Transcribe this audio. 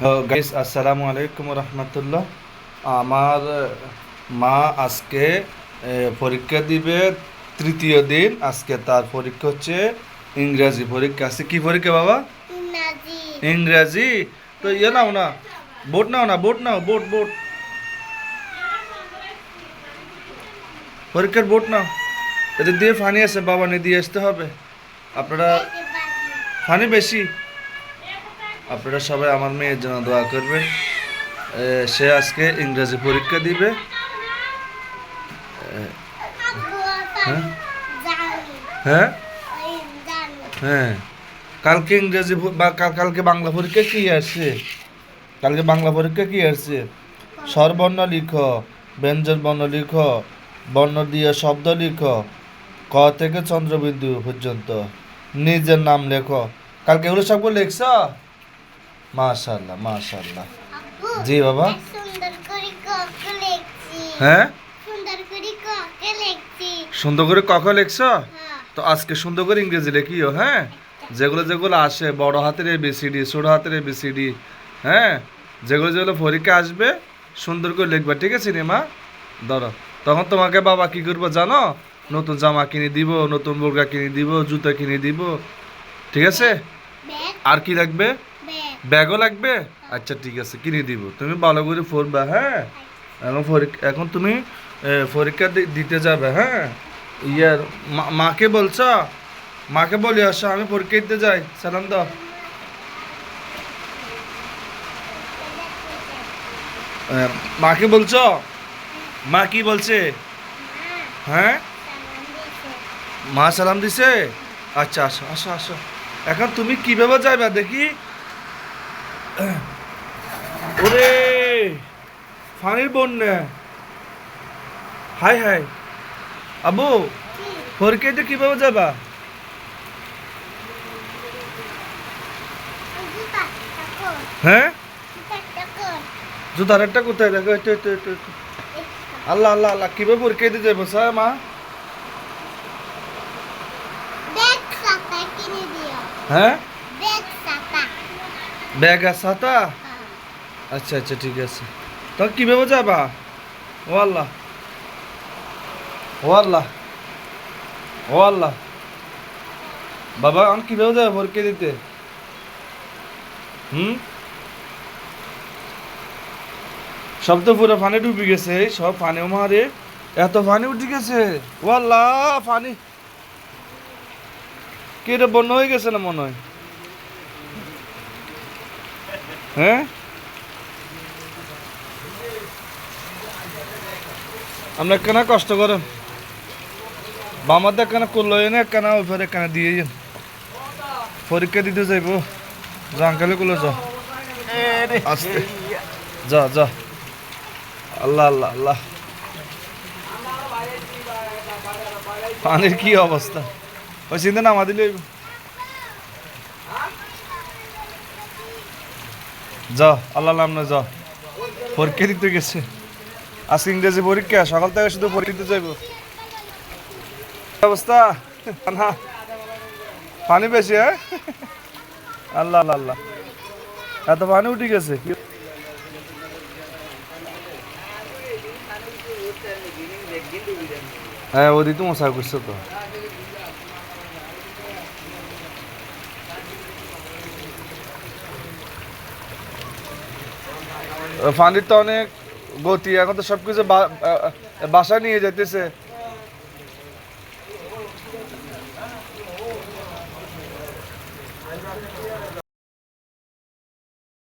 Guys আসসালামু আলাইকুম রহমতুল্লাহ। আমার মা আজকে পরীক্ষা দিবে, তৃতীয় দিন। আজকে তার পরীক্ষা হচ্ছে ইংরাজি পরীক্ষা। আছে কি পরীক্ষা বাবা? ইংরাজি। তো ইয়ে নাও না, বোর্ড নাও না, বোর্ড নাও, বোর্ড বোর্ড পরীক্ষার বোর্ড নাও। এদের দিয়ে ফানি আছে বাবা, নিয়ে দিয়ে আসতে হবে। আপনারা ফানি বেশি। আপনারা সবাই আমার মেয়ের জন্য দোয়া করবেন। সে আজকে ইংরেজি পরীক্ষা দিবে। হ্যাঁ হ্যাঁ হ্যাঁ। কালকে ইংরেজি কালকে বাংলা পরীক্ষা কি আসছে? কালকে বাংলা পরীক্ষা কি আসছে? স্বরবর্ণ লিখো, ব্যঞ্জন বর্ণ লিখো, বর্ণ দিয়ে শব্দ লিখো, ক থেকে চন্দ্রবিন্দু পর্যন্ত, নিজের নাম লেখো। কালকে এগুলো সবগুলো লিখছ? মাশাআল্লাহ মাশাআল্লাহ। জি বাবা। হ্যাঁ, সুন্দর করে ক খ লিখছ? তো আজকে সুন্দর করে ইংরেজি লিখিও। হ্যাঁ, যেগুলো যেগুলো আসে, বড় হাতের ABCD, ছোট হাতের ABCD, হ্যাঁ, যেগুলো যেগুলো পরীক্ষা আসবে সুন্দর করে লিখবা, ঠিক আছে রে মা? ধরো, তখন তোমাকে বাবা কি করবো জানো? নতুন জামা কিনে দিব, নতুন বোরকা কিনে দিব, জুতা কিনে দিব, ঠিক আছে? আর কি লাগবে? ব্যাগও লাগবে। আচ্ছা ঠিক আছে, কিনে দিব। তুমি ভালো করে পড়বা। হ্যাঁ, এখন তুমি পরীক্ষা দিতে যাবে। হ্যাঁ, ইয়ার মাকে বলছ? মাকে বলি আসো, আমি পরীক্ষা দিতে যাই। সালাম দাও। মাকে বলছ? মা কি বলছে? হ্যাঁ, মা সালাম দিছে। আচ্ছা, আসো আসো আসো। এখন তুমি কিভাবে যাইবা দেখি? ওরে, পানির বন্যা! হাই হাই আবু, পরীক্ষাতে কিভাবে যাবা? হ্যাঁ, জুতার একটা কোথায় দেখো? আল্লাহ আল্লাহ আল্লাহ, কিভাবে পরীক্ষা দিতে যাবো স্যার মা? হ্যাঁ, ব্যাগ আর ছাতা। আচ্ছা আচ্ছা ঠিক আছে। তো কিভাবে যাবা? ও আল্লাহ, ও আল্লাহ, ও আল্লাহ। বাবা আমি কিভাবে যাবো পরীক্ষা দিতে? হুম, সব তো পুরো পানি ডুবে গেছে, সব পানি মারে, এত পানি উঠে গেছে। ও আল্লাহ, পানি কি রে, বন্যা হয়ে গেছে না মনে হয়? হ্যাঁ, আমরা কেনা কষ্ট করেন, বামাদের কেনা করলো এনে কেনা ওইভাবে কেনা দিয়ে যান। পরীক্ষা দিতে যাইবো, যা আঙ্কালে করলো, যা আস্তে, যা যা। আল্লাহ আল্লাহ আল্লাহ, পানির কি অবস্থা! ওই চিন্তা নামা দিলে যা, আল্লাহ নাম না, যা। পরীক্ষা দিতে গেছে আজকে ইংরেজি পরীক্ষা, সকাল থেকে শুধু পরীক্ষা দিতে যাইব। অবস্থা না, পানি বেশি। হ্যাঁ, আল্লাহ আল্লাহ আল্লাহ, এত পানি উঠে গেছে। হ্যাঁ, ওদিক তো মশা করছে তো। পানির তো অনেক গতি, এখন তো সবকিছু বাসায় নিয়ে যাইতেছে।